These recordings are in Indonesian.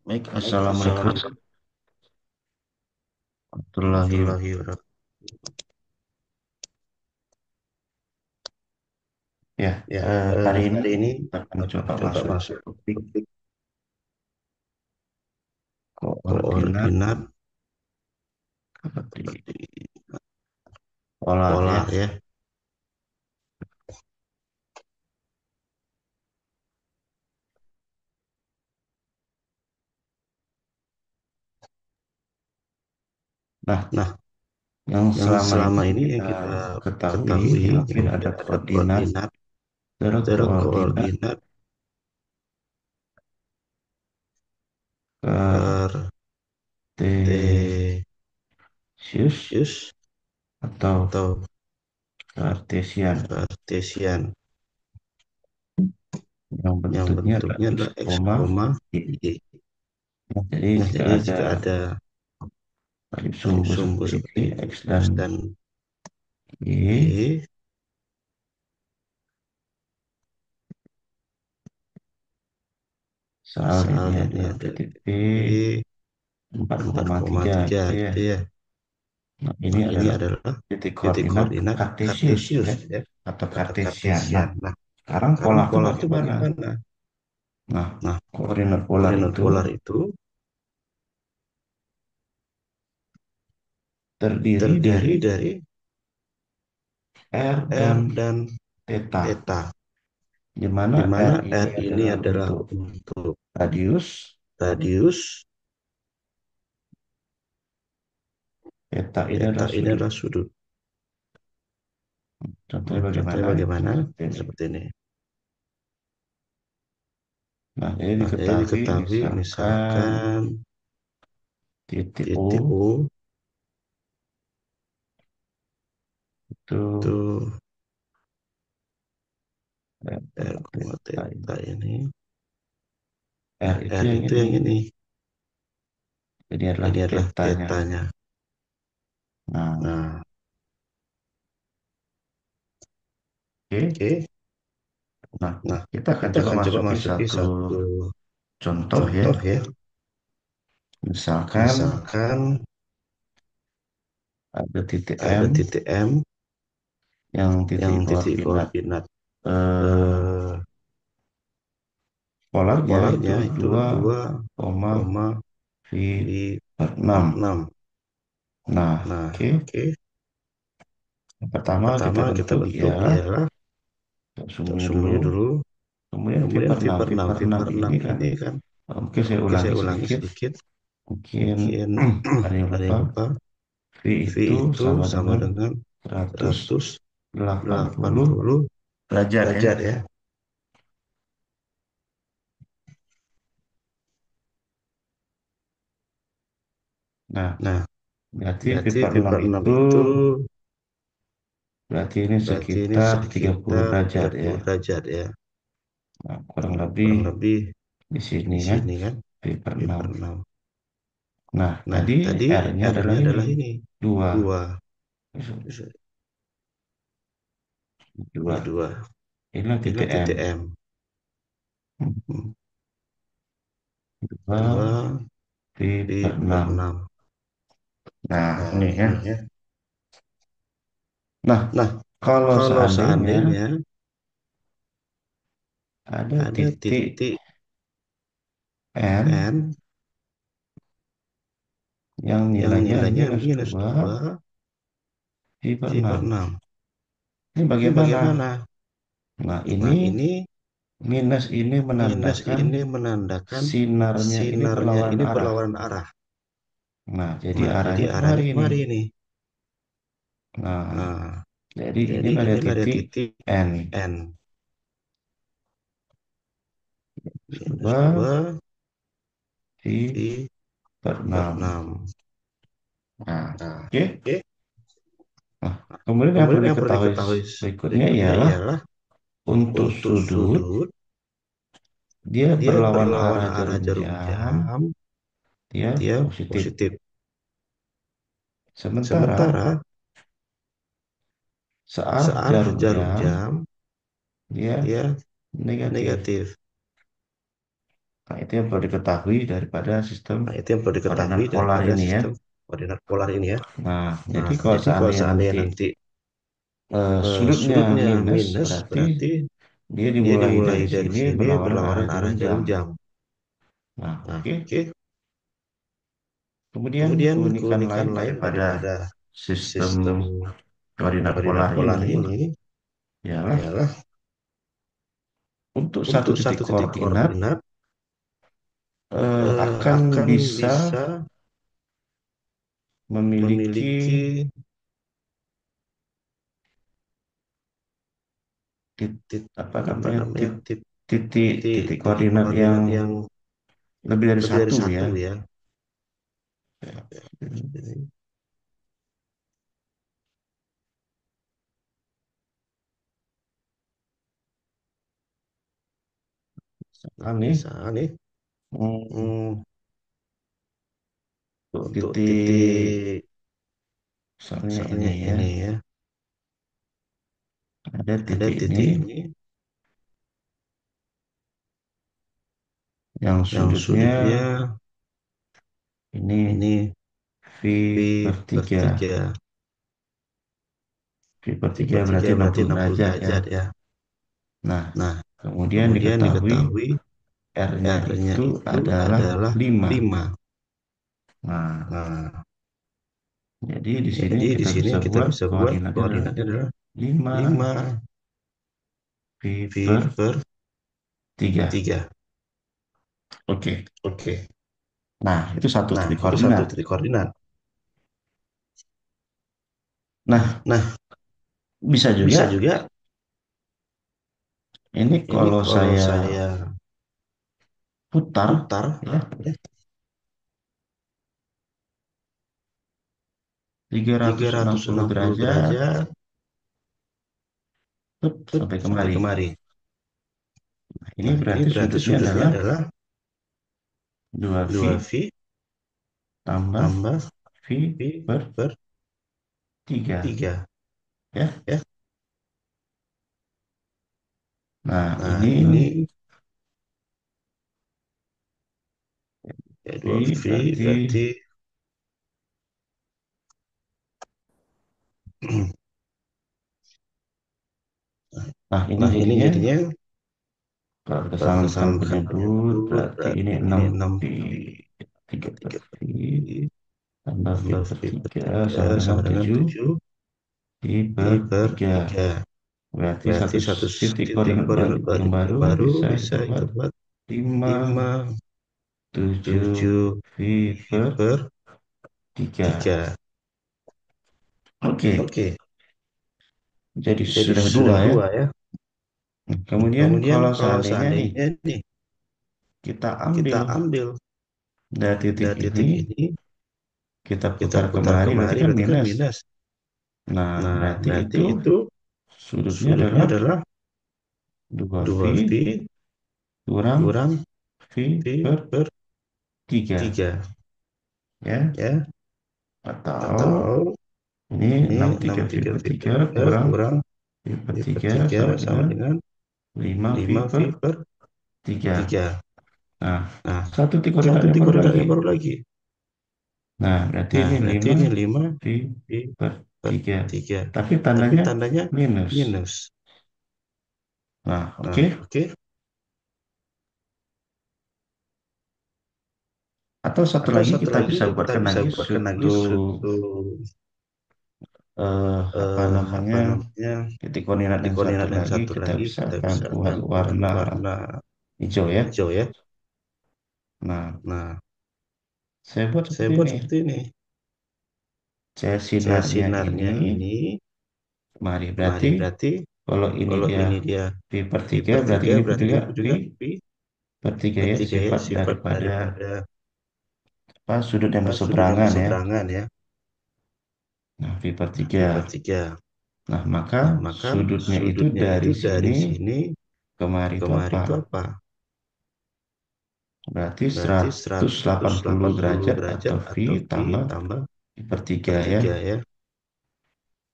Baik, Assalamualaikum warahmatullahi wabarakatuh. Ya, Ya, hari ini hari ini kita akan kita coba coba masuk masuk topik topik koordinat koordinat seperti seperti polar ya. polar ya. Nah, Nah, yang yang selama ini selama ini yang kita kita ketahui ketahui ya, mungkin ada ada koordinat, koordinat, terkoordinat, terkoordinat, kartesius kartesius atau atau kartesian kartesian yang yang bentuknya adalah bentuknya X, adalah X, Y. Y. Nah, jadi Nah, jika jadi ada jika ada sumbu sumbu seperti seperti ini ini, X X dan dan Y, Y, salin salinnya adalah dari titik P titik empat P koma tiga 4,3 gitu ya. gitu ya. Nah, ini Nah, ini adalah adalah titik titik koordinat koordinat kartesius kartesius ya, ya, atau atau kartesian. Nah, kartesian. Nah, sekarang sekarang pola itu pola itu bagaimana? bagaimana? Nah, Nah, koordinat polar koordinat itu polar itu terdiri terdiri dari dari R R dan dan theta, theta, di mana di mana R ini R ini adalah adalah untuk untuk radius, radius, theta ini theta adalah ini sudut. adalah sudut. Contohnya Nah, contohnya bagaimana? bagaimana? Seperti ini. Seperti ini. Nah, jadi Nah, jadi diketahui diketahui misalkan misalkan titik titik O U itu itu R, R, theta ini. theta ini, R itu R yang itu ini. yang ini. Ini adalah Ini adalah tetanya. tetanya. Nah, Nah, oke. oke. Nah, Nah, kita akan kita coba akan coba masuki masuki satu satu contoh ya. contoh ya. Misalkan Misalkan ada titik ada M titik M yang titik yang titik koordinat koordinat eh, eh, polarnya itu polarnya itu 2, 2, V di per 6. 6. Nah, Nah, oke. oke. Yang pertama kita Pertama kita bentuk bentuk ialah ialah sumbunya dulu. sumbunya dulu, Kemudian V kemudian per V 6. per V 6. per V 6 per 6 ini kan, ini kan, mungkin saya oke ulangi saya ulangi sedikit. sedikit. Mungkin Mungkin ada yang ada lupa. yang lupa. V V itu itu sama sama dengan dengan 180 180 derajat ya. derajat ya. Nah, Nah, berarti V berarti per V 6 per 6 itu itu berarti ini berarti ini sekitar 30 sekitar derajat ya. 30 derajat ya. Nah, kurang lebih Kurang lebih di sini di kan sini kan V per V 6. per 6. Nah, Nah, tadi tadi R-nya adalah R-nya ini adalah ini 2. 2. Ini Ini 2. 2. Inilah Inilah titik M. titik M. Hmm, 2 2 V per V per 6. 6. Nah, Nah, ini ya. ini ya. Nah, Nah, kalau kalau seandainya seandainya ada ada titik titik N N yang yang nilainya nilainya minus minus 2 2 V per V per 6. 6. Ini Ini bagaimana? bagaimana? Nah, Nah, ini ini minus ini minus menandakan ini menandakan sinarnya ini sinarnya berlawanan ini arah. berlawanan arah. Nah, jadi Nah, jadi arahnya arahnya kemari ini. kemari ini. Nah, Nah, jadi jadi inilah ada inilah ada titik titik N. N. Minus 2 2 V V per per 6. 6. Nah, Nah, oke. oke. Nah, kemudian yang perlu Kemudian yang perlu diketahui diketahui berikutnya berikutnya ialah ialah untuk untuk sudut, sudut dia dia berlawan berlawan arah arah jarum jarum jam, jam, dia dia positif. positif. Sementara Sementara searah searah jarum jarum jam, jam dia dia negatif. negatif. Nah, itu yang perlu diketahui daripada sistem Nah, itu yang perlu koordinat diketahui polar daripada ini ya. sistem koordinat polar ini ya. Nah, Nah, jadi kalau jadi kalau seandainya seandainya nanti nanti sudutnya sudutnya minus, minus, berarti berarti dia dia dimulai dimulai dari dari sini sini berlawanan arah berlawanan arah jarum jarum jam. jam. Nah, Nah, oke. oke. Kemudian Kemudian keunikan keunikan lain lain daripada daripada sistem sistem koordinat koordinat polar polar ini ini ialah ialah untuk satu untuk titik satu titik koordinat koordinat akan akan bisa bisa memiliki memiliki apa apa namanya namanya titik titik titik koordinat yang koordinat yang lebih dari lebih dari satu ya. satu ya. Nah, Misalkan nih, misalnya nih hmm, hmm, untuk untuk titik titik misalnya misalnya ini ya, ini ya, ada ada titik ini titik ini yang yang sudutnya sudutnya ini ini V V per per 3. 3. V per V 3 per 3 berarti berarti 60 60 derajat ya. derajat ya. Nah, Nah, kemudian kemudian diketahui diketahui R-nya R-nya itu itu adalah adalah 5. 5. Nah, Nah, jadi di sini jadi di kita sini bisa kita buat bisa buat koordinatnya adalah koordinatnya adalah 5 5 V V per per 3. 3. Oke. Oke. Nah, itu satu Nah, titik itu satu koordinat. titik koordinat. Nah, Nah, bisa juga bisa juga ini ini kalau kalau saya saya putar putar ya ya, 360 360 derajat derajat sampai sampai kemari. kemari. Nah, ini Nah, ini berarti berarti sudutnya sudutnya adalah adalah 2 2V V tambah tambah V V per per 3 3 ya. ya. Nah, Nah, ini ini ya 2 V V berarti berarti nah ini nah ini jadinya jadinya kalau kita kalau kita samakan samakan penyebut penyebut berarti ini berarti 6 ini 6 V V 3 per per 3 V per V tambah V tambah per V per 3 3 sama dengan sama dengan 7 7 V V per per 3. 3. Berarti Berarti satu satu titik titik koordinat koordinat yang yang baru baru bisa kita bisa buat kita buat 5 5 7 7 V V per per 3. 3. Oke, Oke, jadi jadi sudah dua sudah ya. dua ya. Kemudian Kemudian kalau kalau seandainya nih seandainya nih kita kita ambil ambil dari titik dari ini, titik ini, kita kita putar putar kemari, berarti kemari, kan berarti kan minus. minus. Nah, Nah, berarti berarti itu itu sudutnya sudutnya adalah adalah 2 2V V kurang kurang V V per per 3 3 ya. ya. Atau Atau ini ini 63 V 63 per V per 3 3 kurang kurang V per V per 3 3 sama sama dengan dengan 5V 5 per V per 3. 3. Nah, Nah, satu titik koordinat satu yang titik baru koordinat lagi. yang baru lagi. Nah, berarti Nah, ini berarti 5 ini 5 V V per per 3. 3. Tapi Tapi tandanya tandanya minus. minus. Nah, Nah, oke. oke. Atau satu Atau lagi satu kita lagi bisa kita buatkan bisa lagi buatkan lagi suatu suatu apa namanya apa namanya titik koordinat di yang satu koordinat yang lagi satu kita lagi bisa kita akan bisa buat akan buat warna warna hijau ya. hijau ya. Nah, Nah, saya buat saya seperti buat ini. seperti ini. Saya Saya sinarnya sinarnya ini, ini mari berarti kemari berarti kalau ini kalau dia ini dia V per V 3 per berarti 3 ini pun berarti juga ini pun V juga V per 3 per ya 3 ya, sifat sifat daripada daripada apa sudut yang sudut yang berseberangan ya. berseberangan ya. Nah, V per Nah, V 3. per 3. Nah, maka Nah, maka sudutnya itu sudutnya itu dari dari sini sini kemari itu kemari apa? itu apa? Berarti Berarti 180 180 derajat derajat atau V atau V tambah tambah V per 3 per ya. 3 ya.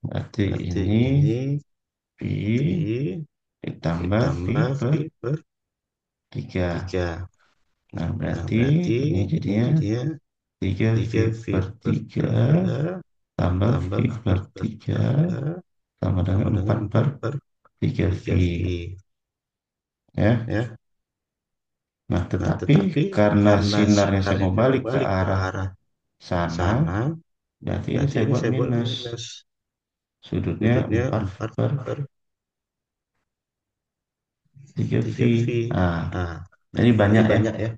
Berarti Berarti ini ini V V ditambah V ditambah per V per 3. 3. Nah, Nah, berarti berarti ini ini jadinya jadinya 3V 3 V per per 3 3 tambah V tambah V per per 3 3 sama dengan sama dengan 4 per 4 per 3V. 3V. Ya. Ya. Nah, Nah, tetapi tetapi karena karena sinarnya saya sinarnya mau saya mau balik ke balik ke arah arah sana, sana, berarti ini berarti saya ini buat saya buat minus. minus. Sudutnya Sudutnya 4 4 per per 3V. 3V. Nah, Nah, jadi jadi banyak ya. banyak ya.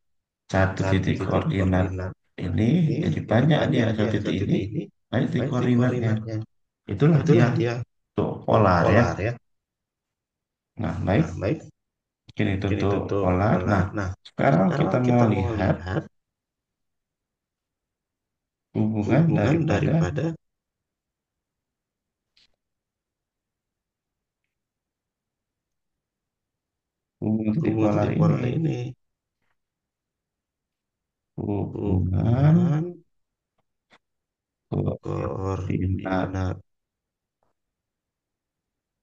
Satu Satu titik titik koordinat koordinat ini ini jadi jadi banyak dia banyak satu dia titik satu ini. titik ini. Banyak titik Banyak titik koordinatnya. koordinatnya. Itulah dia Itulah dia untuk polar ya. polar ya. Nah, baik. Nah, baik. Mungkin itu Mungkin itu untuk untuk polar. Nah, polar. Nah, sekarang sekarang kita mau kita mau lihat lihat hubungan hubungan daripada daripada hubungan titik hubungan polar titik ini. polar ini. Hubungan Hubungan koordinat koordinat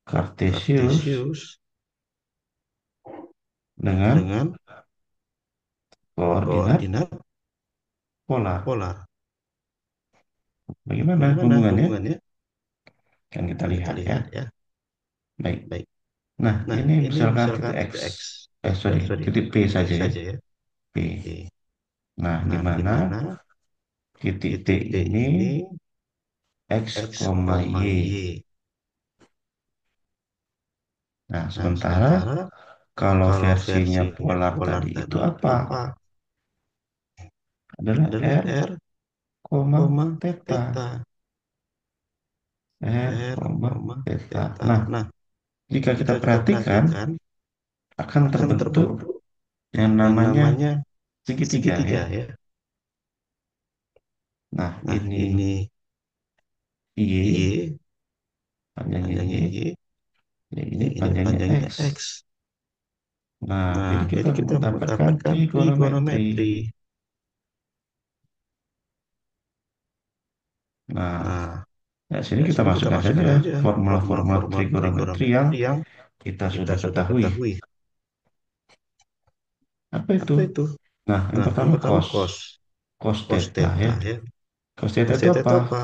Kartesius Kartesius dengan dengan koordinat koordinat polar. polar. Bagaimana Bagaimana hubungannya? hubungannya? Kan kita Kan kita lihat ya. lihat ya. Baik. Baik. Nah, Nah, ini ini misalkan misalkan titik X. titik X. Sorry, Sorry, titik P titik P saja ya. saja ya. P. Oke. Nah, di Nah, di mana mana titik P titik T ini ini X, X, Y. Y. Nah, Nah, sementara sementara kalau kalau versinya versinya polar polar tadi itu tadi itu apa? apa? Adalah Adalah R, R, theta. theta. R, R, theta. theta. Nah, Nah, jika kita jika kita perhatikan perhatikan akan akan terbentuk terbentuk yang yang namanya namanya segitiga ya. segitiga ya. Nah, Nah, ini ini Y, Y, panjangnya panjangnya Y, Y, ya ini ini panjangnya panjangnya X. X. Nah, Nah, jadi kita jadi kita mendapatkan mendapatkan trigonometri. trigonometri. Nah, Nah, di sini dari kita sini kita masukkan saja masukkan aja formula-formula formula-formula trigonometri yang trigonometri yang kita kita sudah sudah ketahui. ketahui. Apa itu? Apa itu? Nah, yang Nah, yang pertama pertama cos. cos, Cos cos theta ya. theta ya. Cos theta Cos itu theta apa? itu apa?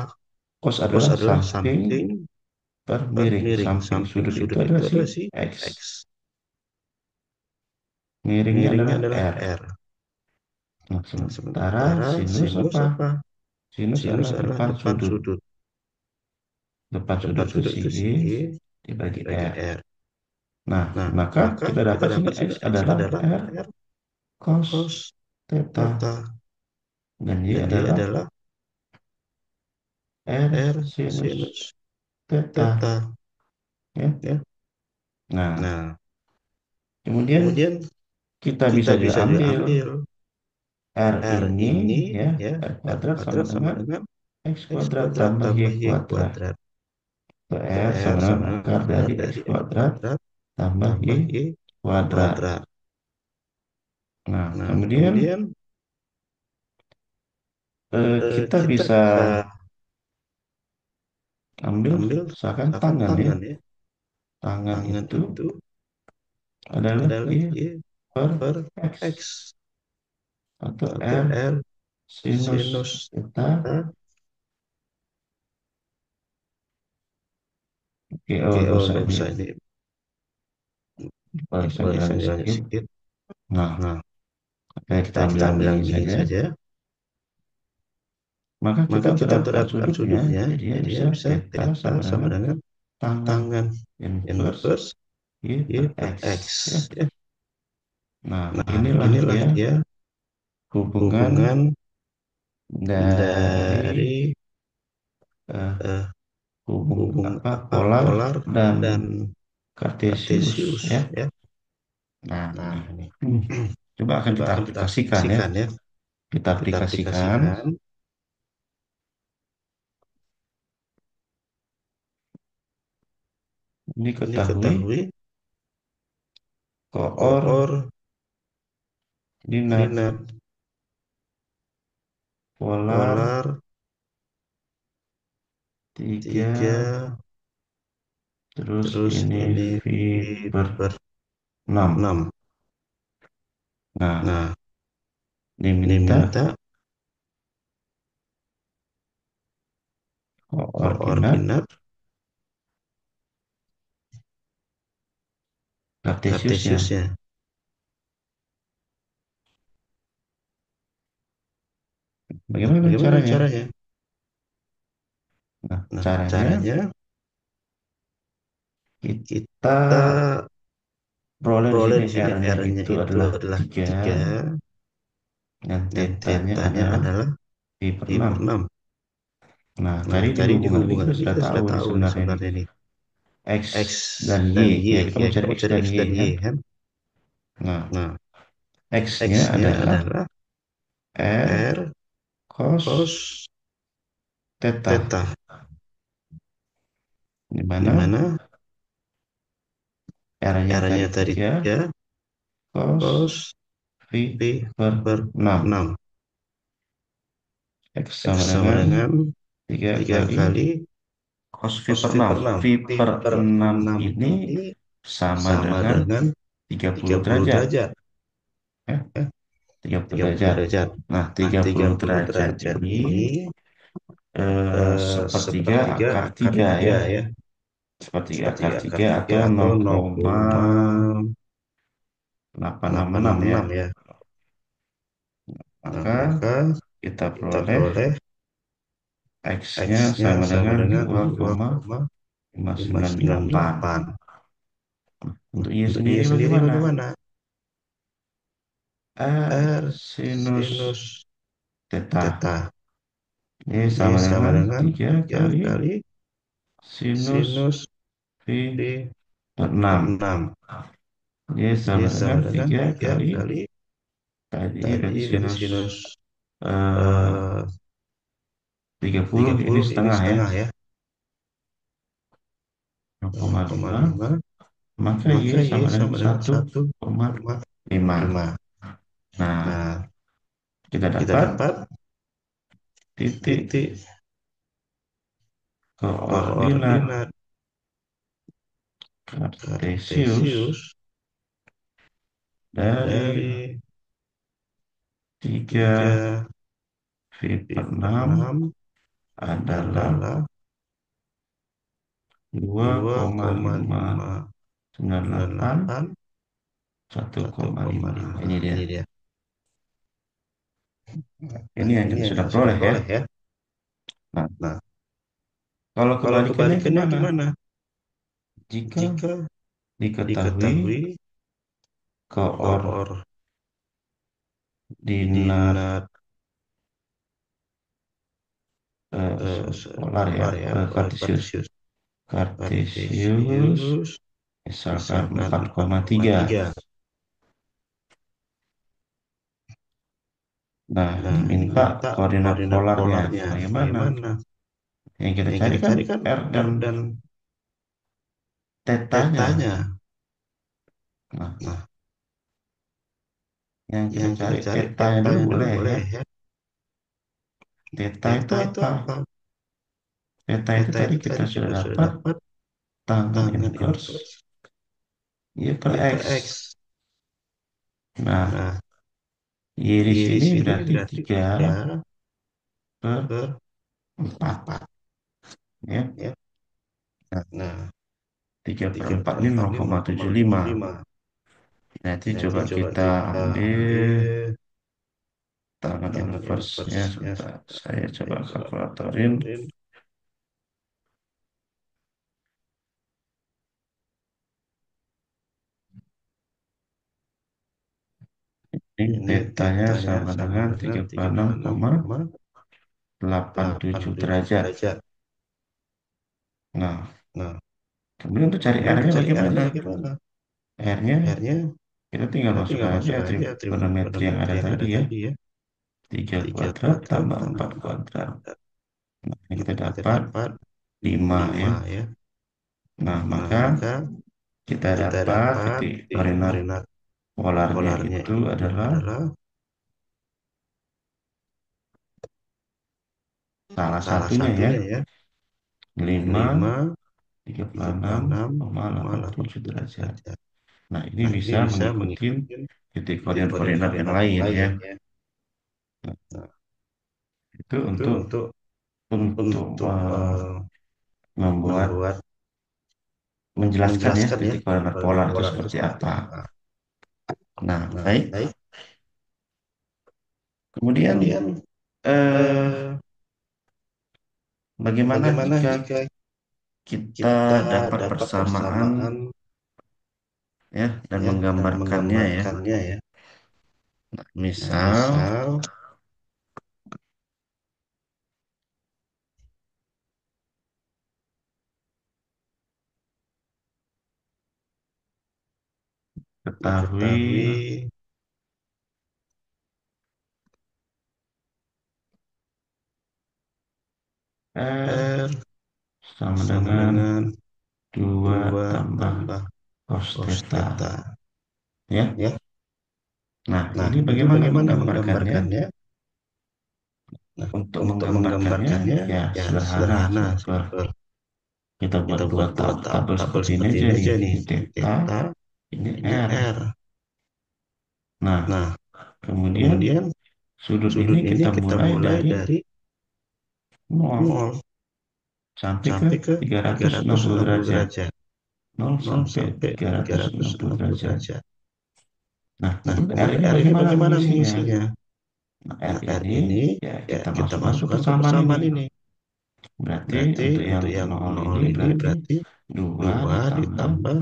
Cos Cos adalah adalah samping samping per per miring. miring. Samping Samping sudut itu sudut itu adalah si adalah si X. X. Miringnya Miringnya adalah adalah R. R. Nah, Nah, sementara sementara sinus sinus apa? apa? Sinus Sinus adalah adalah depan depan sudut. sudut. Depan Depan sudut itu sudut si itu si Y Y dibagi dibagi R. R. Nah, Nah, maka maka kita kita dapat sini dapat X sini X adalah adalah R R cos cos theta theta dan Y dan Y adalah adalah R R sinus sinus theta theta ya. ya. Nah, Nah, kemudian kemudian kita bisa kita juga bisa juga ambil ambil R R ini ini ya, ya, R R kuadrat sama kuadrat sama dengan dengan X X kuadrat kuadrat tambah Y tambah Y kuadrat. kuadrat. R R sama dengan sama dengan akar akar dari X dari X kuadrat kuadrat tambah Y tambah Y kuadrat. kuadrat. Nah, Nah, kemudian kemudian kita kita bisa bisa ambil ambil misalkan misalkan tangan ya. tangan ya. Tangan Tangan itu itu adalah adalah Y Y per per X X atau atau R R sinus sinus theta. theta. Oke, oh Oke, nggak oh usah nggak ini, usah ini barisan jalannya barisan-jalannya sedikit. sedikit. Nah, Nah, oke, kita ambil kita yang ambil ini yang ini saja. saja. Maka kita Maka kita mendapatkan mendapatkan sudutnya, sudutnya, jadinya jadinya bisa bisa theta theta sama sama dengan dengan tangan tangan inverse inverse Y Y per per X X ya. ya. Nah, Nah, inilah inilah dia dia hubungan hubungan dari dari eh, eh, hubung hubung apa apa polar polar dan dan kartesius Kartesius ya. ya. Nah, Nah, ini ini coba akan coba kita akan kita aplikasikan ya. aplikasikan ya. Kita Kita aplikasikan. aplikasikan. Ini Diketahui ketahui koordinat koordinat polar polar 3 3 terus terus ini ini V V per per 6. 6. Nah, Nah, diminta diminta koordinat koordinat kartesiusnya. kartesiusnya. Bagaimana Bagaimana caranya? caranya? Nah, Nah, caranya caranya kita kita peroleh di peroleh sini di sini R-nya R-nya itu itu adalah adalah 3 3 dan dan tetanya tetanya adalah adalah pi per pi 6. per 6. Nah, Nah, tadi di tadi di hubungan ini hubungan kita ini sudah kita tahu sudah nih tahu nih sebenarnya nih. sebenarnya nih. X X dan Y. dan Ya, Y. kita Ya, mencari kita X mencari dan X Y dan kan. Y kan. Nah, Nah, X-nya X-nya adalah adalah R R cos cos theta. theta. Di Di mana mana R-nya tadi R-nya tadi 3 3 cos cos V pi per per 6. 6. X X sama sama dengan dengan 3 3 kali kali cos V cos per pi 6. per 6. V Pi per per 6 6 ini ini sama sama dengan dengan 30 30 derajat. derajat. Ya, Ya, 30 30 derajat. derajat. Nah, Nah, 30 30 derajat derajat ini ini sepertiga sepertiga akar akar 3 ya. 3 ya. Sepertiga akar Sepertiga akar 3 3 atau atau 0,866 ya. 0,866 ya. Nah, Maka maka kita kita peroleh peroleh X-nya X-nya sama sama dengan dengan 2,598. 2,598. Untuk Y Untuk Y sendiri sendiri bagaimana? bagaimana? R R sinus sinus theta. theta. Y Y sama sama dengan dengan 3 3 kali kali sinus sinus V pi per per 6. 6. Y Y sama dengan sama dengan 3 3 kali kali tadi tadi berarti dari sinus sinus eh, eh, 30 ini 30 ini setengah ya, setengah ya. 0,5. 0,5. Maka Y Maka Y sama dengan sama dengan 1,5. 1,5. Nah, Nah, kita kita dapat dapat titik titik koordinat koordinat kartesius kartesius dari dari 3 3 V pi per per 6 6 adalah adalah dua dua koma koma lima lima sembilan sembilan delapan delapan satu satu koma koma lima lima Ini dia. Ini dia. Ini Nah, yang ini kita yang sudah kita sudah peroleh ya. peroleh ya. Nah, Nah, kalau kalau kebalikannya kebalikannya gimana? gimana? Jika Jika diketahui diketahui koordinat koordinat polar ya, polar ya, Kartesius. kartesius. Kartesius Kartesius misalkan misalkan 4,3. 4,3. Nah, Nah, diminta diminta koordinat koordinat polarnya. polarnya. Bagaimana? Bagaimana? Yang kita Yang cari kita kan cari kan R dan R dan tetanya. tetanya. Nah, Nah, yang kita yang kita cari cari tetanya dulu tetanya dulu boleh ya. boleh ya. Theta itu Theta itu apa? apa? Theta itu Theta tadi itu kita tadi sudah kita sudah dapat dapat tangan tangan inverse inverse Y per Y per X. X. Nah, Nah, Y di Y di sini sini berarti berarti 3 3 per per 4 4 ya. ya. Nah, Nah, 3 per 3 4 per ini 4 ini 0,75. 0,75. Nanti Nanti coba coba kita kita ambil ambil tangan tangan inverse-nya. inverse-nya. Sebentar, saya coba Saya coba kalkulatorin. kalkulatorin. Ini Ini tetanya tetanya sama sama dengan dengan tiga puluh tiga enam puluh enam koma koma delapan delapan tujuh tujuh derajat. derajat. Nah, Nah, kemudian untuk cari kemudian R-nya untuk cari bagaimana? R-nya bagaimana? R-nya R-nya kita tinggal kita masukkan tinggal aja masukkan aja trigonometri yang trigonometri ada yang tadi ada ya. tadi ya. 3 3 kuadrat kuadrat tambah tambah 4 4 kuadrat. kuadrat. Nah, ini kita Nah, kita dapat dapat 5 ya. 5 ya. Nah, Nah, maka maka kita kita dapat dapat titik di koordinat koordinat polarnya polarnya itu itu adalah adalah salah salah satunya ya, satunya ya, 5 5 36,87 derajat. 36,87 derajat. Nah, ini Nah, ini bisa bisa mengikuti mengikuti titik titik koordinat-koordinat yang koordinat yang lain ya. lain ya. Nah, Itu itu untuk untuk untuk untuk membuat membuat menjelaskan ya menjelaskan ya titik koordinat koordinat polar itu polar itu seperti seperti apa. apa. Nah, Nah, baik. baik. Kemudian Kemudian eh, eh, bagaimana bagaimana jika jika kita kita dapat dapat persamaan persamaan ya dan ya dan menggambarkannya ya. menggambarkannya ya. Nah, Nah, misal misal ketahui diketahui R R sama sama dengan dengan 2 2 tambah tambah cos cos theta theta ya. ya. Nah, Nah, ini itu bagaimana bagaimana menggambarkannya? menggambarkannya? Nah, Untuk untuk menggambarkannya menggambarkannya ya ya sederhana, sederhana, simpel. simpel. Kita buat Kita dua buat dua tabel tabel seperti ini seperti aja ini nih. aja nih. Ini Ini theta, theta, ini ini R. R. Nah, Nah, kemudian kemudian sudut ini sudut ini kita kita mulai mulai dari dari 0 nol sampai ke sampai ke 360 360 derajat. derajat. 0 Nol sampai sampai 360 derajat. 360 derajat. Nah, Nah, kemudian R kemudian ini R ini bagaimana bagaimana mengisinya? mengisinya? Nah, R Nah, R ini ini ya ya kita kita masukkan ke masukkan ke persamaan ini. persamaan ini. Berarti Berarti untuk yang untuk yang 0 nol ini ini berarti berarti 2 2 ditambah ditambah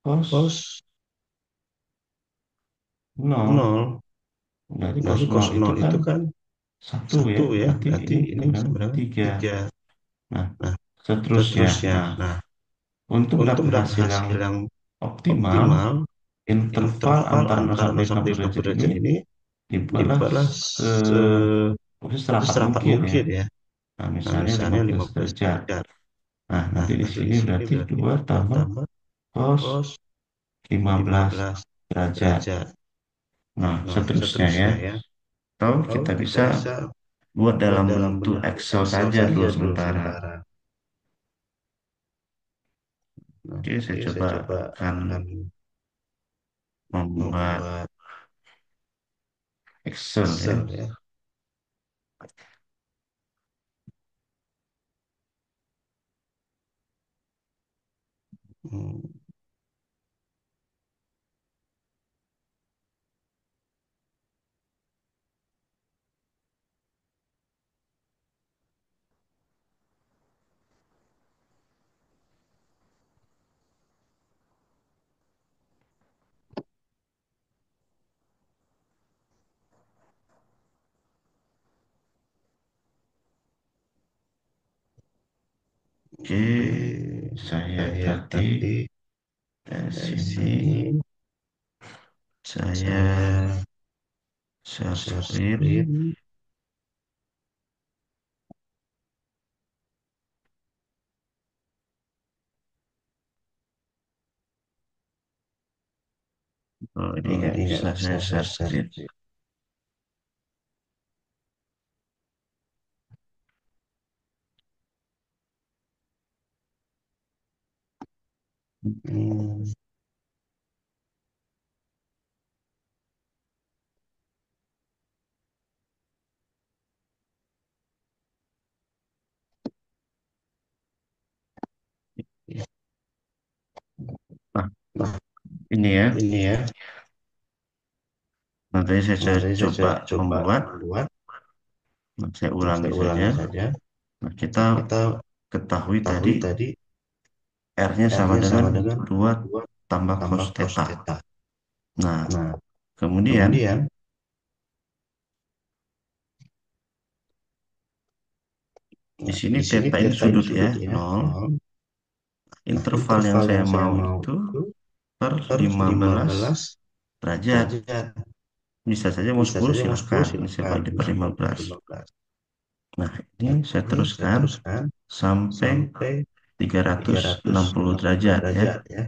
cos cos 0. nol. Dari cos Dari cos 0 itu nol kan itu kan 1 ya. 1 ya. Berarti Berarti ini ini sama dengan sama dengan 3. 3. Nah, Nah, seterusnya. seterusnya. Nah, Nah, untuk untuk mendapat mendapat hasil yang hasil yang optimal, optimal, interval interval antara 0 antara sampai 0 sampai 60 derajat 60 ini derajat ini dibuatlah dibuatlah serapat serapat mungkin ya. mungkin ya. Nah, Nah, misalnya misalnya 15 15 derajat. derajat. Nah, Nah, nanti di nanti sini di sini berarti berarti 2 2 tambah tambah cos cos 15 15 derajat. derajat. Nah, Nah, seterusnya ya. seterusnya ya. Atau Atau kita kita bisa bisa buat buat dalam dalam bentuk bentuk Excel Excel saja dulu saja dulu sementara. sementara. Nah, Oke, saya oke, saya coba coba akan akan membuat membuat Excel ya. Excel ya. Hmm, Oke, Oke, saya saya tadi tadi dari dari sini sini saya saya share share screen. screen. Oh, ini Oh, nggak ini nggak bisa bisa saya saya share share screen. screen. Hmm, ya. Nah, Nah, ini ya. ini ya. Nanti saya Mari coba saya coba membuat. membuat. Nah, saya Nah, ulangi saya saja. ulangi saja. Nah, kita Kita ketahui tadi ketahui tadi R-nya sama R-nya dengan sama dengan 2 2 tambah cos tambah cos theta. theta. Nah, Nah, kemudian kemudian di nah, sini di sini theta ini theta ini sudut ya, sudut ya, 0. 0. Nah, Interval yang interval saya yang saya mau mau itu itu per per 15 15 derajat. derajat. Bisa saja mau Bisa 10 saja mau 10 silakan. Ini saya silakan. bagi per Bisa bagi per 15. 15. Nah, ini Nah, saya ini saya teruskan teruskan sampai sampai 360 360 derajat ya. derajat ya.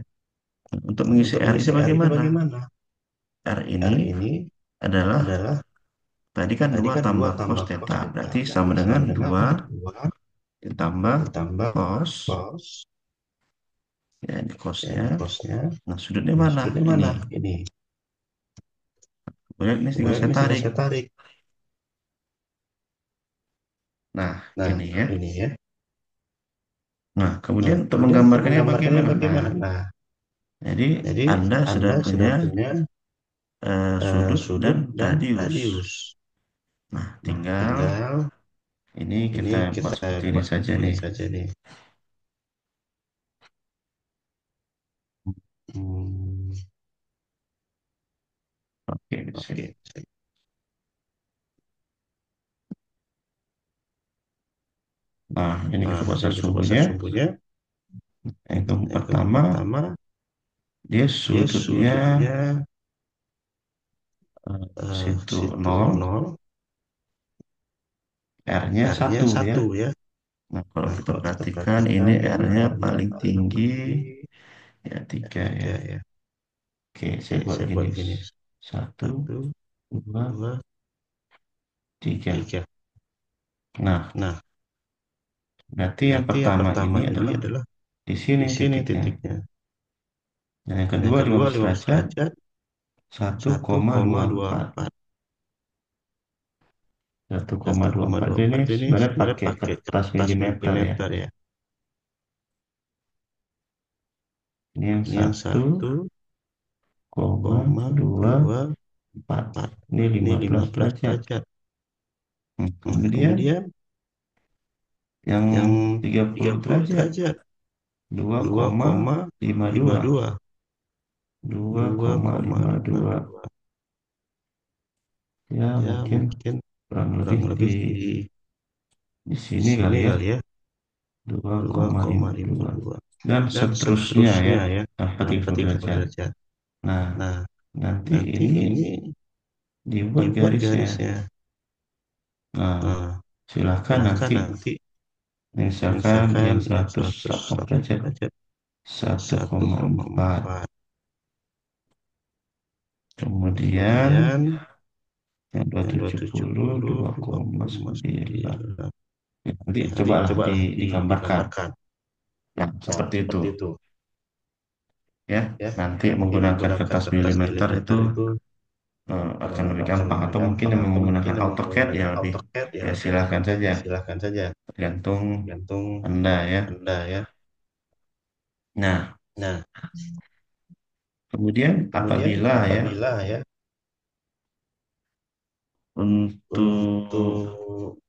Untuk Nah, mengisi untuk R ini mengisi R ini bagaimana? bagaimana? R ini R ini adalah adalah tadi kan tadi 2 kan 2 tambah cos tambah cos theta. theta. Berarti sama Berarti dengan sama dengan 2 2 ditambah ditambah cos. cos. Ya, ini Ya, cosnya. ini cosnya. Nah, sudutnya Nah, mana? sudutnya Ini. mana? Ini. Kemudian ini tinggal Kemudian saya ini tinggal tarik. saya tarik. Nah, Nah, ini ya. ini ya. Nah, Nah, kemudian untuk kemudian untuk menggambarkannya menggambarkannya bagaimana? Nah, bagaimana? Nah, jadi jadi Anda sudah Anda punya sudah punya sudut dan sudut dan radius. radius. Nah, Nah, tinggal tinggal ini ini kita buat kita seperti ini buat saja seperti ini nih. saja nih. Hmm, Oke, di sini. oke. Nah, ini kita Nah, buat ini kita buat sumbunya. sumbunya. Yang Yang pertama, pertama, dia dia sudutnya sudutnya situ situ nol, nol, R-nya R-nya satu ya. satu ya. Nah, kalau Nah, kita kalau kita perhatikan ini perhatikan ini R-nya R-nya paling paling tinggi tinggi ya ya 3 ya. tiga ya. Oke, saya Oke, buat saya gini. buat gini. Satu, Satu, dua, dua, tiga. tiga. Nah, Nah, berarti yang berarti yang pertama pertama ini ini adalah adalah di sini di sini titiknya. titiknya. Dan yang Dan yang kedua kedua 15 15 derajat, derajat, satu satu koma dua koma puluh dua empat. empat. Satu koma Satu dua puluh koma empat dua ini empat ini sebenarnya sebenarnya pakai pakai kertas kertas milimeter ya. milimeter ya. Ini yang Ini yang satu satu koma koma dua dua empat. empat. Ini Ini 15 15 derajat. derajat. Kemudian Kemudian yang yang 30 30 derajat derajat, dua dua koma koma lima lima dua dua dua dua koma koma lima lima dua dua Ya, Ya, mungkin mungkin kurang lebih kurang di lebih di sini kali sini ya. kali ya. dua Dua koma koma lima lima dua dua Dan Dan seterusnya ya, seterusnya ya, sampai sampai 30 30 derajat. derajat. Nah, Nah, nanti nanti ini ini dibuat dibuat garisnya. garisnya. Nah, Nah, silahkan silahkan nanti, nanti misalkan misalkan yang yang 108 108 derajat, derajat, satu satu koma koma empat empat Kemudian Kemudian yang yang 270, 270 2,9. 2,9. Ya, nanti Ya, nanti cobalah cobalah digambarkan. digambarkan. Nah, seperti itu. Seperti itu Ya, ya. nanti Nanti menggunakan menggunakan kertas kertas milimeter itu milimeter itu akan lebih akan gampang. lebih Atau mungkin gampang, yang atau mungkin menggunakan yang AutoCAD ya menggunakan lebih. AutoCAD ya Ya, lebih. silahkan saja. Ya, silahkan saja, Tergantung tergantung Anda ya. Anda ya. Nah, Nah, kemudian kemudian apabila ya apabila ya untuk untuk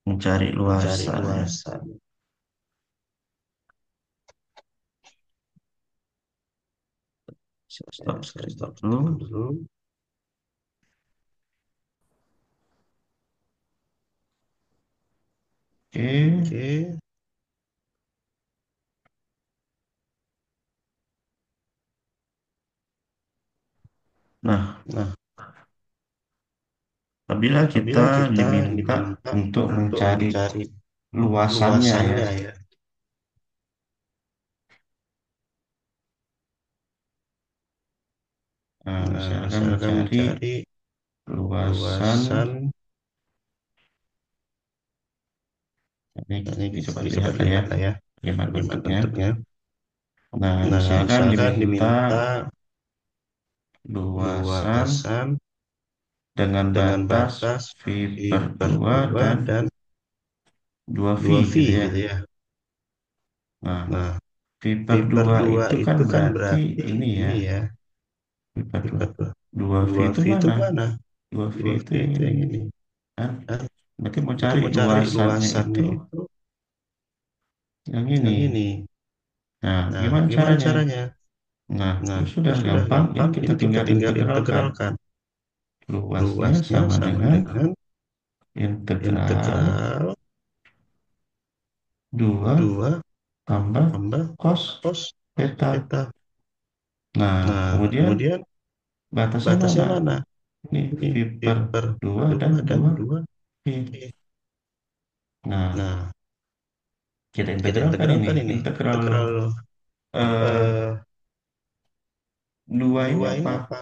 mencari mencari luasan ya. luasan. Saya Ya, stop saya sekali stop dulu. sekali dulu. Oke. Oke. Nah, Nah, apabila kita apabila kita diminta diminta untuk untuk mencari mencari luasannya ya. luasannya ya. Nah, Nah, misalkan misalkan mencari mencari luasan, luasan. ini Nah, ini coba coba dilihat lah ya, dilihat lah ya bagaimana bagaimana bentuknya. bentuknya. Nah, Nah, misalkan misalkan diminta diminta luasan luasan dengan dengan batas batas V pi per per 2 2 dan dan 2V 2V gitu ya. gitu ya. Nah, Nah, V pi per per 2 2 itu kan itu kan berarti berarti ini ya, ini ya. V per Pi 2. per 2. 2V itu 2V itu mana? mana? 2V 2V itu yang itu ini. yang ini. Kan? Kan Berarti mau berarti cari mau cari luasannya itu luasannya itu yang yang ini. ini. Nah, Nah, gimana gimana caranya? caranya? Nah, Nah, ini sudah sudah gampang. Ini gampang. kita Ini kita tinggal tinggal integralkan. integralkan. Luasnya Luasnya sama sama dengan dengan integral integral 2 2 tambah tambah cos cos theta. theta. Nah, Nah, kemudian kemudian batasnya mana? batasnya mana? Ini V Ini pi per per 2 dan 2 dan 2 2 V. pi. Nah, Nah, kita kita integralkan ini. integralkan ini. Integral Integral eh, eh 2 ini 2 apa? ini apa?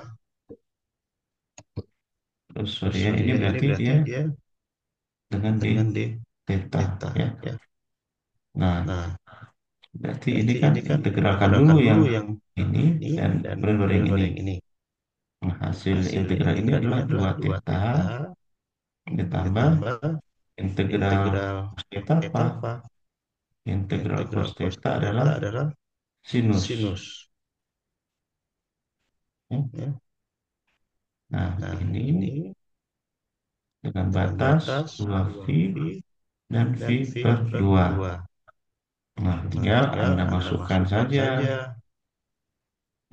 Oh, Oh, sorry ya, sorry ini ya, ini berarti berarti dia dia dengan D dengan D theta theta ya. ya. Nah, Nah, berarti ini berarti kan ini kan integralkan dulu integralkan yang dulu yang ini ini dan dan kemudian baru yang baru ini. yang ini. Nah, hasil Hasil integral ini integral ini adalah adalah 2 2 theta theta ditambah ditambah Integral Integral cos theta theta apa? apa? Integral Integral cos cos theta theta adalah adalah sinus. sinus. Ya. Ya. Nah, Nah, ini ini dengan dengan batas batas 2V 2V dan V dan V per per 2. 2. Nah, Nah, tinggal tinggal Anda Anda masukkan masukkan saja. saja.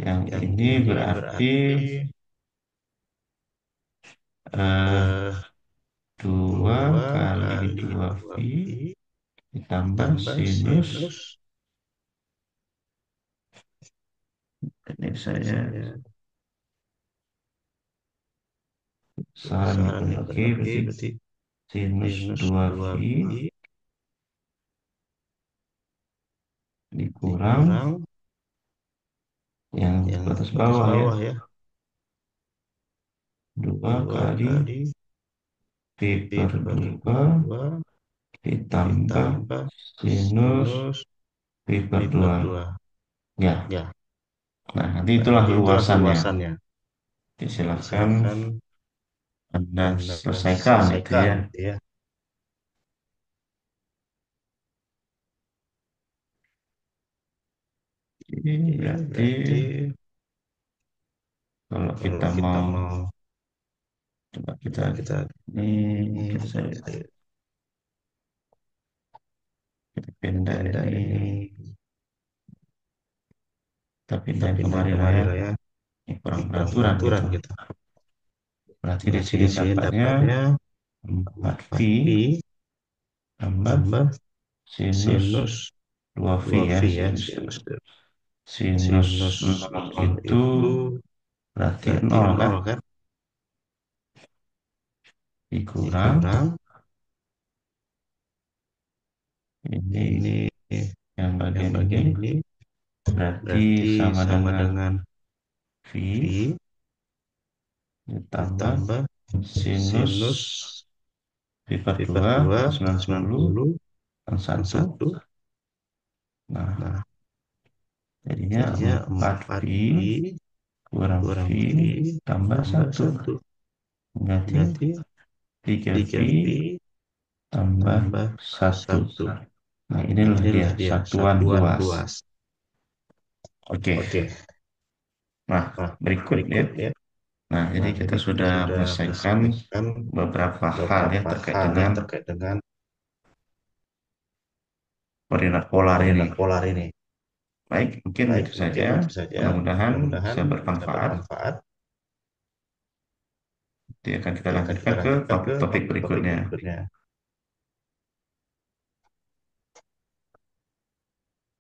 Yang Yang ini ini berarti berarti eh, eh, 2 2 kali kali 2V 2V ditambah tambah sinus. sinus. Ini Ini saya saya saran saran dikali yang lagi, lagi berarti berarti sinus minus 2V 2V dikurang dikurang yang yang batas batas bawah ya, bawah ya, 2 2 kali kali V per V per 2 2 ditambah ditambah sinus sinus V per V per 2. 2. Ya, Ya, nah nanti nah, itulah nanti itulah luasannya. luasannya. Silahkan Silakan Anda Anda selesaikan gitu selesaikan ya. gitu ya. Ini Ini berarti berarti kalau kalau kita kita mau, mau coba kita coba kita ini, ini saya kita pindah pindah ini, ini, kita kita pindahin pindah kemari lah kemari ya. lah ya. Ini Ini kurang kurang peraturan peraturan gitu. gitu. Berarti di Berarti sini di sini dapatnya dapatnya 4V 4V tambah tambah sinus sinus 2V ya. 2V ya. Sinus sinus Sinus 0 0 itu itu berarti berarti 0 kan, 0 kan? dikurang Dikurang ini ini yang yang bagian ini bagian ini berarti berarti sama sama dengan dengan V V ditambah ditambah sinus sinus V per V per 2 2 per per 90 90 kan kan 1. 1. Nah, Nah, jadinya jadinya 4V 4V kurang V kurang V tambah tambah 1 1 berarti berarti 3V 3V tambah tambah 1. 1. Nah, Nah, inilah dia inilah dia satuan satuan luas. luas. Oke. Oke. Nah, Nah, berikut ya. berikut ya. Nah, jadi Nah, kita jadi kita sudah sudah menyelesaikan menyelesaikan beberapa hal ya beberapa terkait hal ya dengan terkait dengan koordinat polar ini. koordinat polar ini. Baik, mungkin Baik, itu mungkin saja. itu saja. Mudah-mudahan Mudah-mudahan bisa bisa bermanfaat. bermanfaat. Nanti akan kita Nanti akan lanjutkan kita ke lanjutkan ke topik-topik topik berikutnya. berikutnya.